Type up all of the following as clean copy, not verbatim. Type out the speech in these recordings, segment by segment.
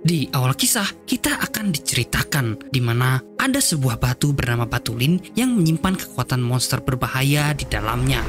Di awal kisah, kita akan diceritakan di mana ada sebuah batu bernama Batulin yang menyimpan kekuatan monster berbahaya di dalamnya.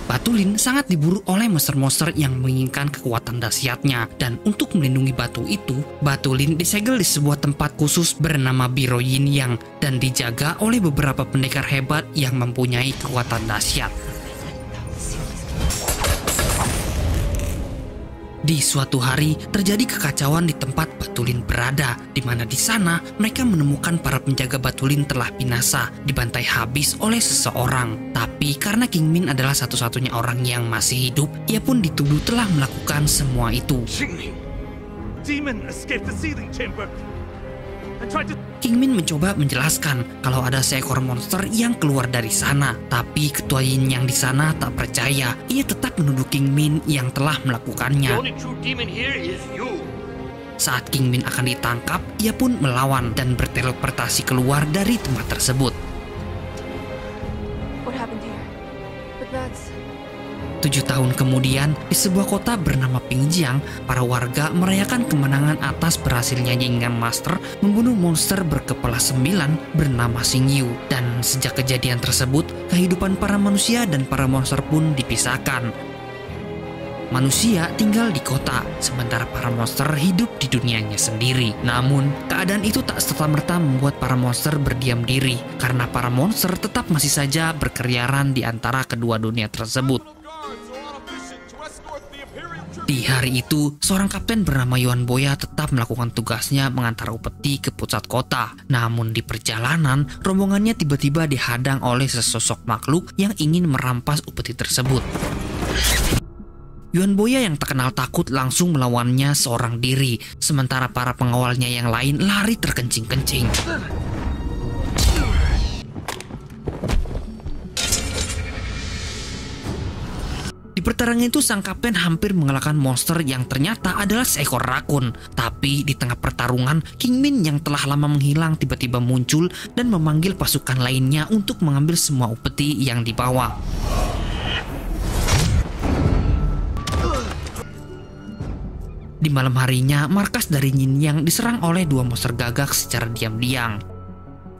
Batulin sangat diburu oleh monster-monster yang menginginkan kekuatan dahsyatnya, dan untuk melindungi batu itu, Batulin disegel di sebuah tempat khusus bernama Biro Yin Yang dan dijaga oleh beberapa pendekar hebat yang mempunyai kekuatan dahsyat. Di suatu hari, terjadi kekacauan di tempat Batulin berada, di mana di sana mereka menemukan para penjaga Batulin telah binasa, dibantai habis oleh seseorang. Tapi karena King Min adalah satu-satunya orang yang masih hidup, ia pun dituduh telah melakukan semua itu. Demon escaped the seething chamber and tried to... King Min mencoba menjelaskan kalau ada seekor monster yang keluar dari sana, tapi ketua Yin yang di sana tak percaya. Ia tetap menuduh King Min yang telah melakukannya. The only true demon here is you. Saat King Min akan ditangkap, ia pun melawan dan berteleportasi keluar dari tempat tersebut. What happened here? But that's... 7 tahun kemudian, di sebuah kota bernama Pingjiang, para warga merayakan kemenangan atas berhasilnya Yin Yang Master membunuh monster berkepala 9 bernama Xingyu. Dan sejak kejadian tersebut, kehidupan para manusia dan para monster pun dipisahkan. Manusia tinggal di kota, sementara para monster hidup di dunianya sendiri. Namun, keadaan itu tak serta-merta membuat para monster berdiam diri, karena para monster tetap masih saja berkeliaran di antara kedua dunia tersebut. Di hari itu, seorang kapten bernama Yuan Boya tetap melakukan tugasnya mengantar upeti ke pusat kota. Namun di perjalanan, rombongannya tiba-tiba dihadang oleh sesosok makhluk yang ingin merampas upeti tersebut. Yuan Boya yang tak kenal takut langsung melawannya seorang diri, sementara para pengawalnya yang lain lari terkencing-kencing. Di pertarungan itu, sang kapten hampir mengalahkan monster yang ternyata adalah seekor rakun. Tapi di tengah pertarungan, King Min yang telah lama menghilang tiba-tiba muncul dan memanggil pasukan lainnya untuk mengambil semua upeti yang dibawa. Di malam harinya, markas dari Yin Yang diserang oleh 2 monster gagak secara diam-diam.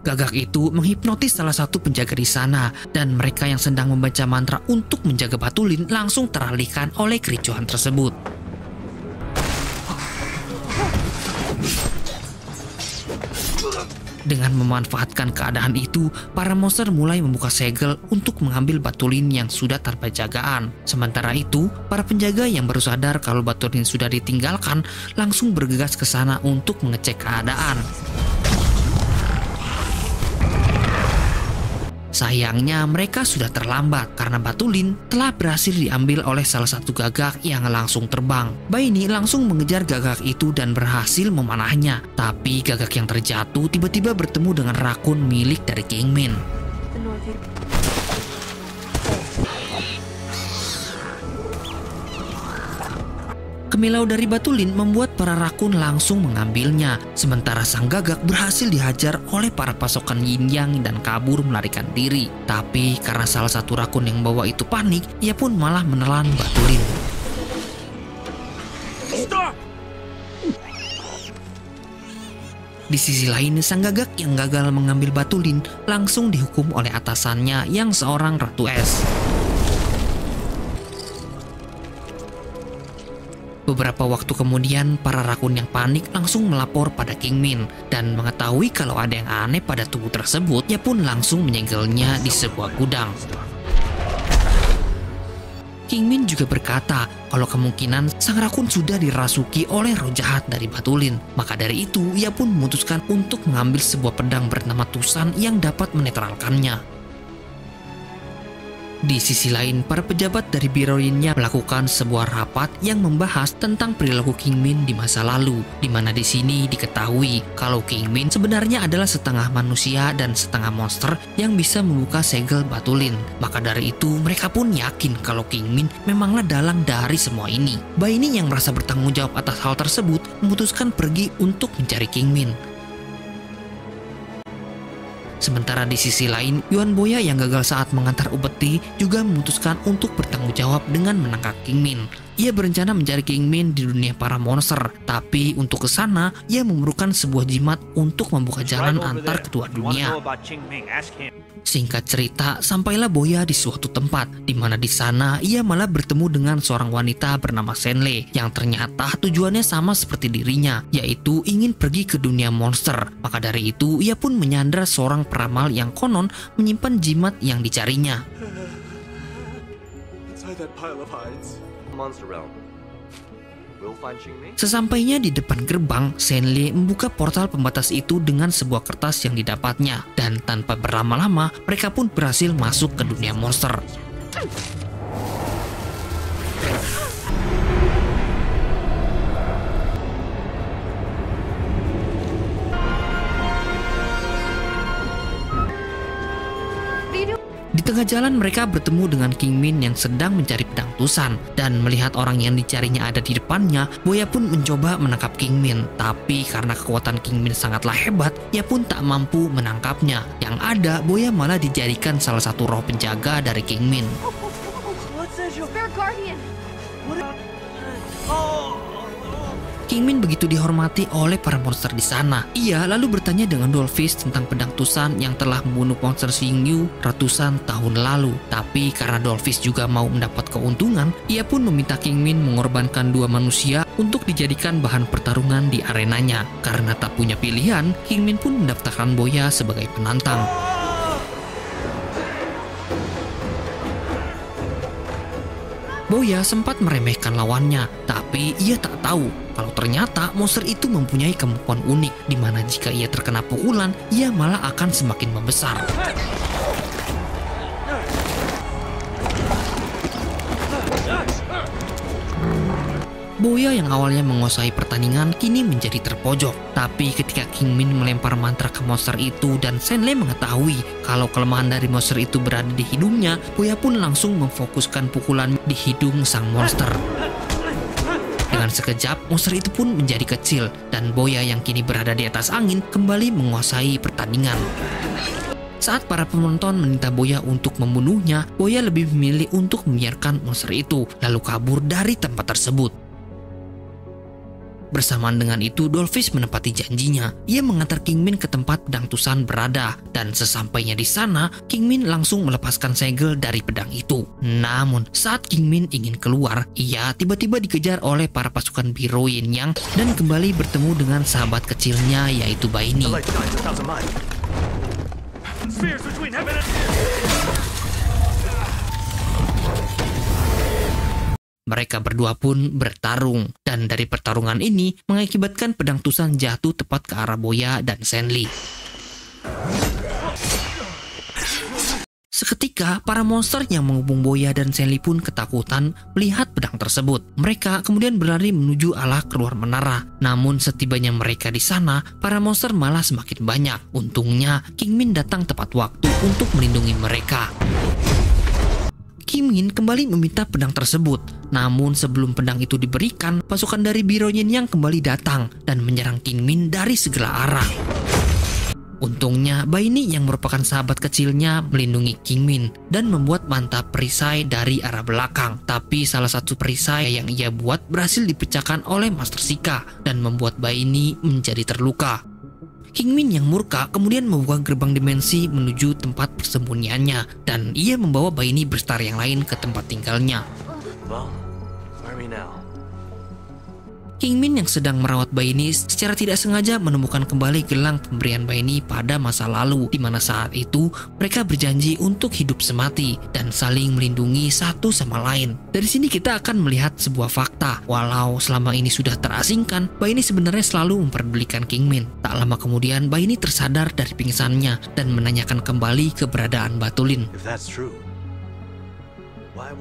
Gagak itu menghipnotis salah satu penjaga di sana, dan mereka yang sedang membaca mantra untuk menjaga Batulin langsung teralihkan oleh kericuhan tersebut. Dengan memanfaatkan keadaan itu, para monster mulai membuka segel untuk mengambil Batulin yang sudah tanpa jagaan. Sementara itu, para penjaga yang baru sadar kalau Batulin sudah ditinggalkan langsung bergegas ke sana untuk mengecek keadaan. Sayangnya mereka sudah terlambat karena Batulin telah berhasil diambil oleh salah satu gagak yang langsung terbang. Baini langsung mengejar gagak itu dan berhasil memanahnya. Tapi gagak yang terjatuh tiba-tiba bertemu dengan rakun milik dari King Min. Kemilau dari Batulin membuat para rakun langsung mengambilnya, sementara sang gagak berhasil dihajar oleh para pasukan Yin Yang dan kabur melarikan diri. Tapi karena salah satu rakun yang bawa itu panik, ia pun malah menelan Batulin. Stop! Di sisi lain, sang gagak yang gagal mengambil Batulin langsung dihukum oleh atasannya yang seorang Ratu Es. Beberapa waktu kemudian, para rakun yang panik langsung melapor pada King Min, dan mengetahui kalau ada yang aneh pada tubuh tersebut, ia pun langsung menyegelnya di sebuah gudang. King Min juga berkata kalau kemungkinan sang rakun sudah dirasuki oleh roh jahat dari Batulin. Maka dari itu, ia pun memutuskan untuk mengambil sebuah pedang bernama Tusan yang dapat menetralkannya. Di sisi lain, para pejabat dari Biro Yin Yang melakukan sebuah rapat yang membahas tentang perilaku King Min di masa lalu, di mana di sini diketahui kalau King Min sebenarnya adalah setengah manusia dan setengah monster yang bisa membuka segel Batulin. Maka dari itu, mereka pun yakin kalau King Min memanglah dalang dari semua ini. Baini yang merasa bertanggung jawab atas hal tersebut memutuskan pergi untuk mencari King Min. Sementara di sisi lain, Yuan Boya yang gagal saat mengantar upeti juga memutuskan untuk bertanggung jawab dengan menangkap King Min. ia berencana mencari King Min di dunia para monster. Tapi untuk ke sana, ia memerlukan sebuah jimat untuk membuka jalan antar kedua dunia. Singkat cerita, sampailah Boya di suatu tempat, di mana di sana ia malah bertemu dengan seorang wanita bernama Senle, yang ternyata tujuannya sama seperti dirinya, yaitu ingin pergi ke dunia monster. Maka dari itu, ia pun menyandra seorang peramal yang konon menyimpan jimat yang dicarinya. Sesampainya di depan gerbang, Senle membuka portal pembatas itu dengan sebuah kertas yang didapatnya, dan tanpa berlama-lama mereka pun berhasil masuk ke dunia monster. Di tengah jalan mereka bertemu dengan King Min yang sedang mencari pedang tusan, dan melihat orang yang dicarinya ada di depannya, Boya pun mencoba menangkap King Min. Tapi karena kekuatan King Min sangatlah hebat, ia pun tak mampu menangkapnya. Yang ada, Boya malah dijadikan salah satu roh penjaga dari King Min. Spare Guardian. King Min begitu dihormati oleh para monster di sana. Ia lalu bertanya dengan Dollfish tentang pedang tusan yang telah membunuh monster Xingyu ratusan tahun lalu. Tapi karena Dollfish juga mau mendapat keuntungan, ia pun meminta King Min mengorbankan dua manusia untuk dijadikan bahan pertarungan di arenanya. Karena tak punya pilihan, King Min pun mendaftarkan Boya sebagai penantang. Boya sempat meremehkan lawannya, tapi ia tak tahu kalau ternyata monster itu mempunyai kemampuan unik, di mana jika ia terkena pukulan, ia malah akan semakin membesar. Boya yang awalnya menguasai pertandingan kini menjadi terpojok. Tapi ketika King Min melempar mantra ke monster itu dan Senle mengetahui kalau kelemahan dari monster itu berada di hidungnya, Boya pun langsung memfokuskan pukulan di hidung sang monster. Dengan sekejap, monster itu pun menjadi kecil dan Boya yang kini berada di atas angin kembali menguasai pertandingan. Saat para penonton meminta Boya untuk membunuhnya, Boya lebih memilih untuk membiarkan monster itu lalu kabur dari tempat tersebut. Bersamaan dengan itu, Dollfish menepati janjinya. Ia mengantar King Min ke tempat pedang tusan berada, dan sesampainya di sana, King Min langsung melepaskan segel dari pedang itu. Namun, saat King Min ingin keluar, ia tiba-tiba dikejar oleh para pasukan Biro Yin Yang dan kembali bertemu dengan sahabat kecilnya yaitu Baini. Mereka berdua pun bertarung, dan dari pertarungan ini mengakibatkan pedang tusan jatuh tepat ke arah Boya dan Senli. Seketika, para monster yang menghubung Boya dan Senli pun ketakutan melihat pedang tersebut. Mereka kemudian berlari menuju arah keluar menara. Namun setibanya mereka di sana, para monster malah semakin banyak. Untungnya, King Min datang tepat waktu untuk melindungi mereka. King Min kembali meminta pedang tersebut. Namun sebelum pedang itu diberikan, pasukan dari Biro Yin Yang kembali datang dan menyerang King Min dari segala arah. Untungnya, Baini yang merupakan sahabat kecilnya melindungi King Min dan membuat mantap perisai dari arah belakang. Tapi salah satu perisai yang ia buat berhasil dipecahkan oleh Master Shika dan membuat Baini menjadi terluka. King Min yang murka kemudian membuka gerbang dimensi menuju tempat persembunyiannya dan ia membawa Baini berstar yang lain ke tempat tinggalnya. Well, where are we now? King Min yang sedang merawat Baini secara tidak sengaja menemukan kembali gelang pemberian Baini pada masa lalu, di mana saat itu mereka berjanji untuk hidup semati dan saling melindungi satu sama lain. Dari sini kita akan melihat sebuah fakta, walau selama ini sudah terasingkan, Baini sebenarnya selalu memperdulikan King Min. Tak lama kemudian Baini tersadar dari pingsannya dan menanyakan kembali keberadaan Batulin. If that's true,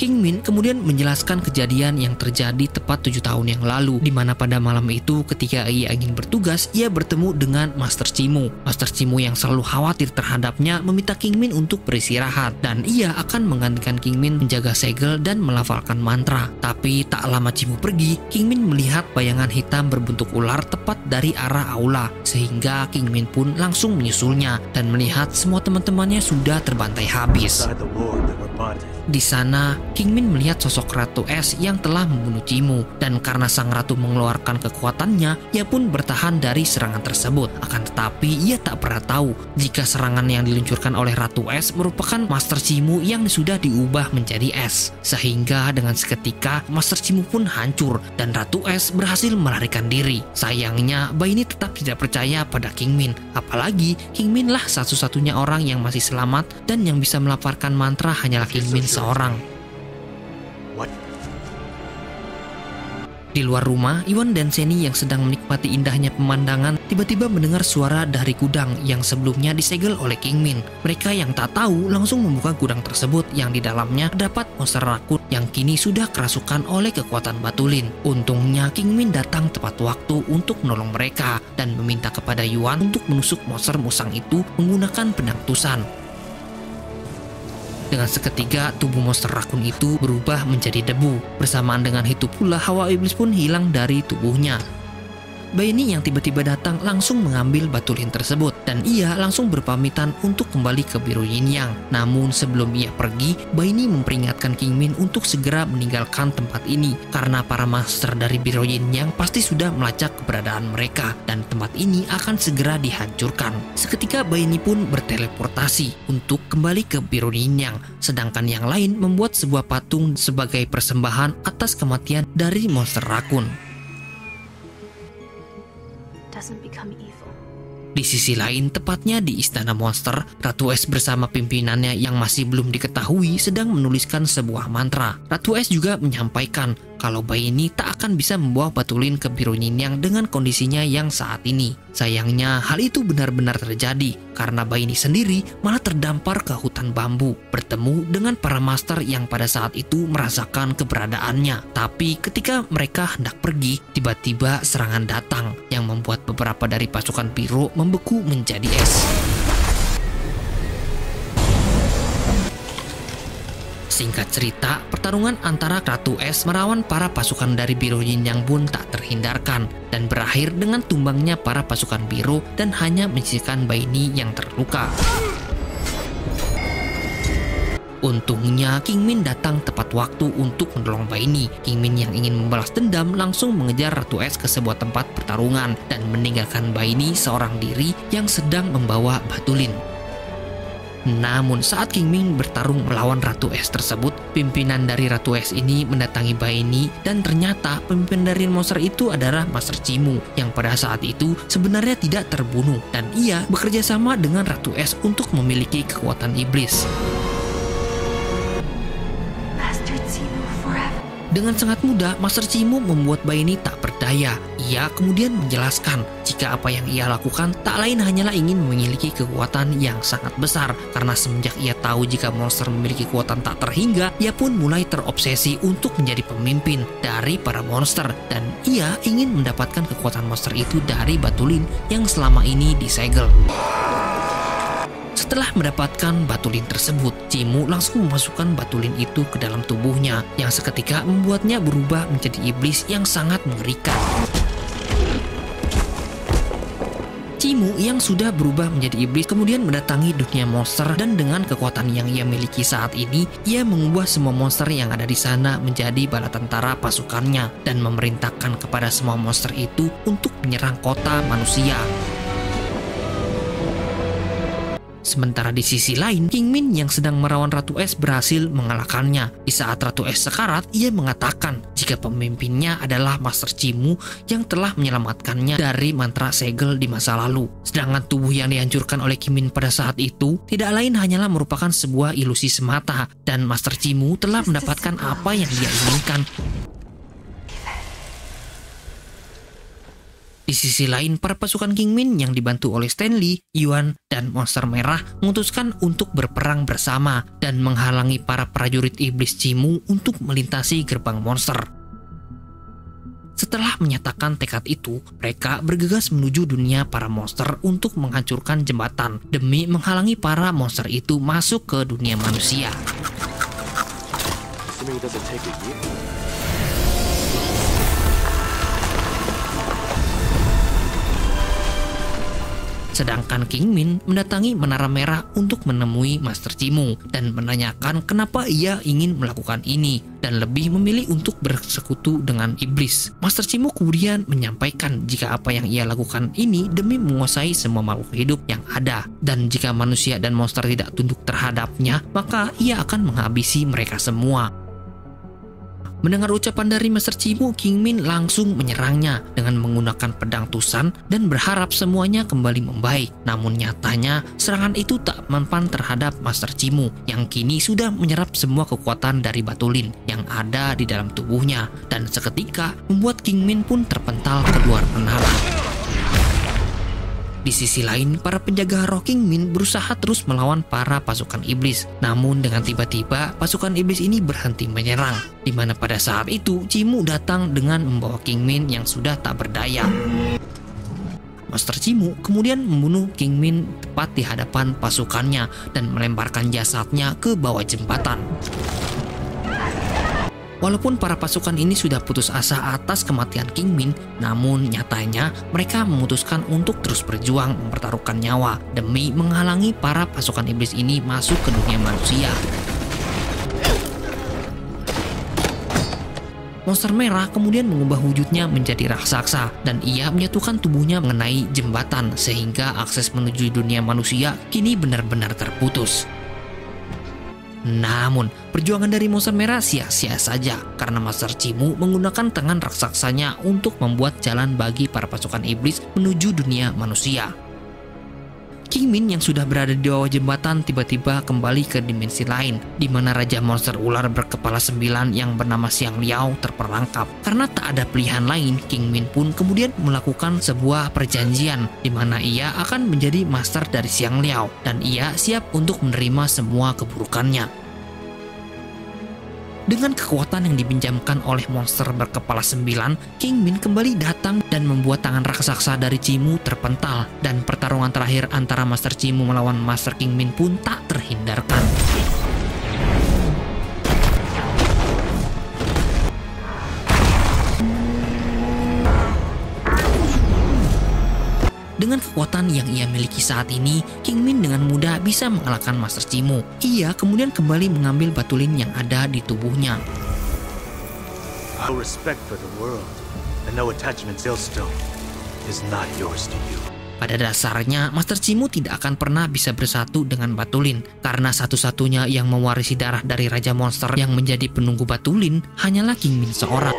King Min kemudian menjelaskan kejadian yang terjadi tepat 7 tahun yang lalu, di mana pada malam itu ketika ia ingin bertugas, ia bertemu dengan Master Chimu. Master Chimu yang selalu khawatir terhadapnya meminta King Min untuk beristirahat dan ia akan menggantikan King Min menjaga segel dan melafalkan mantra. Tapi tak lama Chimu pergi, King Min melihat bayangan hitam berbentuk ular tepat dari arah aula, sehingga King Min pun langsung menyusulnya dan melihat semua teman-temannya sudah terbantai habis. Inside the Lord, there were But Di sana, Kingmin melihat sosok Ratu Es yang telah membunuh Cimu, dan karena sang ratu mengeluarkan kekuatannya, ia pun bertahan dari serangan tersebut. Akan tetapi, ia tak pernah tahu jika serangan yang diluncurkan oleh Ratu Es merupakan Master Cimu yang sudah diubah menjadi es. Sehingga dengan seketika, Master Cimu pun hancur dan Ratu Es berhasil melarikan diri. Sayangnya, bayi ini tetap tidak percaya pada Kingmin. Apalagi, Kingmin lah satu-satunya orang yang masih selamat dan yang bisa melafalkan mantra hanyalah Kingmin seorang. what? Di luar rumah, Yuan dan Seni yang sedang menikmati indahnya pemandangan tiba-tiba mendengar suara dari gudang yang sebelumnya disegel oleh Kingmin. Mereka yang tak tahu langsung membuka gudang tersebut yang di dalamnya terdapat monster rakun yang kini sudah kerasukan oleh kekuatan Batulin. Untungnya Kingmin datang tepat waktu untuk menolong mereka dan meminta kepada Yuan untuk menusuk monster musang itu menggunakan pedang tusan. Dengan seketika, tubuh monster rakun itu berubah menjadi debu. Bersamaan dengan itu pula, hawa iblis pun hilang dari tubuhnya. Bayi ini yang tiba-tiba datang langsung mengambil Batulin tersebut dan ia langsung berpamitan untuk kembali ke Biru Yin Yang. Namun sebelum ia pergi, bayi ini memperingatkan Kingmin untuk segera meninggalkan tempat ini karena para master dari Biru Yin Yang pasti sudah melacak keberadaan mereka dan tempat ini akan segera dihancurkan. Seketika bayi ini pun berteleportasi untuk kembali ke Biru Yin Yang, sedangkan yang lain membuat sebuah patung sebagai persembahan atas kematian dari monster rakun. Doesn't become evil. Di sisi lain, tepatnya di Istana Monster, Ratu Es bersama pimpinannya yang masih belum diketahui sedang menuliskan sebuah mantra. Ratu Es juga menyampaikan kalau bayi ini tak akan bisa membawa Batulin ke Biru Yin Yang dengan kondisinya yang saat ini. Sayangnya, hal itu benar-benar terjadi karena bayi ini sendiri malah terdampar ke hutan bambu, bertemu dengan para master yang pada saat itu merasakan keberadaannya. Tapi ketika mereka hendak pergi, tiba-tiba serangan datang yang membuat beberapa dari pasukan biru membeku menjadi es. Singkat cerita, pertarungan antara Ratu Es melawan para pasukan dari Biru Yin Yang pun tak terhindarkan dan berakhir dengan tumbangnya para pasukan biru dan hanya menyisihkan bayi ini yang terluka. Untungnya Kingmin datang tepat waktu untuk menolong bayi ini. Kingmin yang ingin membalas dendam langsung mengejar Ratu Es ke sebuah tempat pertarungan dan meninggalkan bayi ini seorang diri yang sedang membawa Batulin. Namun saat Kingmin bertarung melawan Ratu Es tersebut, pimpinan dari Ratu Es ini mendatangi bayi ini dan ternyata pemimpin dari monster itu adalah Master Cimu yang pada saat itu sebenarnya tidak terbunuh dan ia bekerja sama dengan Ratu Es untuk memiliki kekuatan iblis. Master Cimu forever. Dengan sangat mudah, Master Cimu membuat bayi ini tak berdaya. Ia kemudian menjelaskan jika apa yang ia lakukan tak lain hanyalah ingin memiliki kekuatan yang sangat besar. Karena semenjak ia tahu jika monster memiliki kekuatan tak terhingga, ia pun mulai terobsesi untuk menjadi pemimpin dari para monster. Dan ia ingin mendapatkan kekuatan monster itu dari Batulin yang selama ini disegel. Setelah mendapatkan Batulin tersebut, Cimu langsung memasukkan Batulin itu ke dalam tubuhnya yang seketika membuatnya berubah menjadi iblis yang sangat mengerikan. Cimu yang sudah berubah menjadi iblis kemudian mendatangi dunia monster dan dengan kekuatan yang ia miliki saat ini, ia mengubah semua monster yang ada di sana menjadi bala tentara pasukannya dan memerintahkan kepada semua monster itu untuk menyerang kota manusia. Sementara di sisi lain, Kingmin yang sedang merawan Ratu Es berhasil mengalahkannya. Di saat Ratu Es sekarat, ia mengatakan jika pemimpinnya adalah Master Cimu yang telah menyelamatkannya dari mantra segel di masa lalu. Sedangkan tubuh yang dihancurkan oleh Kingmin pada saat itu tidak lain hanyalah merupakan sebuah ilusi semata dan Master Cimu telah mendapatkan apa yang dia inginkan. Di sisi lain, para pasukan Kingmin yang dibantu oleh Stanley, Yuan, dan Monster Merah memutuskan untuk berperang bersama dan menghalangi para prajurit iblis Cimu untuk melintasi gerbang monster. Setelah menyatakan tekad itu, mereka bergegas menuju dunia para monster untuk menghancurkan jembatan demi menghalangi para monster itu masuk ke dunia manusia. Sedangkan King Min mendatangi Menara Merah untuk menemui Master Chimu dan menanyakan kenapa ia ingin melakukan ini dan lebih memilih untuk bersekutu dengan iblis. Master Chimu kemudian menyampaikan jika apa yang ia lakukan ini demi menguasai semua makhluk hidup yang ada, dan jika manusia dan monster tidak tunduk terhadapnya, maka ia akan menghabisi mereka semua. Mendengar ucapan dari Master Chimu, King Min langsung menyerangnya dengan menggunakan pedang Tusan dan berharap semuanya kembali membaik. Namun nyatanya serangan itu tak mempan terhadap Master Chimu yang kini sudah menyerap semua kekuatan dari Batulin yang ada di dalam tubuhnya, dan seketika membuat King Min pun terpental keluar menara. Di sisi lain, para penjaga roh King Min berusaha terus melawan para pasukan iblis. Namun dengan tiba-tiba pasukan iblis ini berhenti menyerang, di mana pada saat itu Chimu datang dengan membawa King Min yang sudah tak berdaya. Master Chimu kemudian membunuh King Min tepat di hadapan pasukannya dan melemparkan jasadnya ke bawah jembatan. Walaupun para pasukan ini sudah putus asa atas kematian King Min, namun nyatanya mereka memutuskan untuk terus berjuang mempertaruhkan nyawa demi menghalangi para pasukan iblis ini masuk ke dunia manusia. Monster Merah kemudian mengubah wujudnya menjadi raksasa dan ia menyatukan tubuhnya mengenai jembatan sehingga akses menuju dunia manusia kini benar-benar terputus. Namun, perjuangan dari Monster Merah sia-sia saja karena Master Chimu menggunakan tangan raksasanya untuk membuat jalan bagi para pasukan iblis menuju dunia manusia. King Min yang sudah berada di bawah jembatan tiba-tiba kembali ke dimensi lain, di mana Raja Monster Ular berkepala 9 yang bernama Xiang Liao terperangkap. Karena tak ada pilihan lain, King Min pun kemudian melakukan sebuah perjanjian di mana ia akan menjadi master dari Xiang Liao dan ia siap untuk menerima semua keburukannya. Dengan kekuatan yang dipinjamkan oleh monster berkepala 9, King Min kembali datang dan membuat tangan raksasa dari Chimu terpental, dan pertarungan terakhir antara Master Chimu melawan Master King Min pun tak terhindarkan. Dengan kekuatan yang ia miliki saat ini, King Min dengan mudah bisa mengalahkan Master Chimu. Ia kemudian kembali mengambil Batulin yang ada di tubuhnya. No respect for the world and no attachment Zillstone is not yours to you. Pada dasarnya, Master Chimu tidak akan pernah bisa bersatu dengan Batulin karena satu-satunya yang mewarisi darah dari Raja Monster yang menjadi penunggu Batulin hanyalah King Min seorang.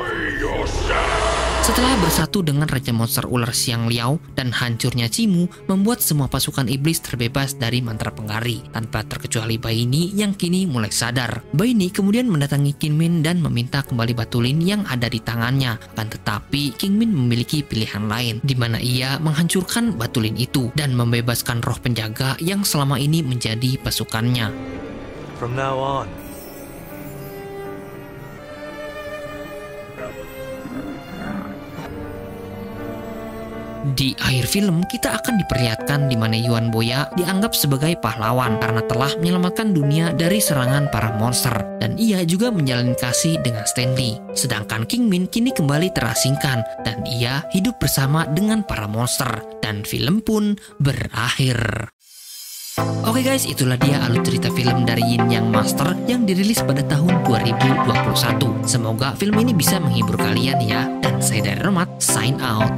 Setelah bersatu dengan Raja Monster Ular Xiang Liao dan hancurnya Chimu membuat semua pasukan iblis terbebas dari mantra penggari tanpa terkecuali Baini yang kini mulai sadar. Baini kemudian mendatangi King Min dan meminta kembali Batulin yang ada di tangannya. Akan tetapi King Min memiliki pilihan lain di mana ia menghancurkan Batulin itu dan membebaskan roh penjaga yang selama ini menjadi pasukannya. From now on, di akhir film, kita akan diperlihatkan di mana Yuan Boya dianggap sebagai pahlawan karena telah menyelamatkan dunia dari serangan para monster, dan ia juga menjalin kasih dengan Stanley. Sedangkan King Min kini kembali terasingkan dan ia hidup bersama dengan para monster, dan film pun berakhir. Oke guys, itulah dia alur cerita film dari Yin Yang Master yang dirilis pada tahun 2021. Semoga film ini bisa menghibur kalian ya. Dan saya dari Romat, sign out.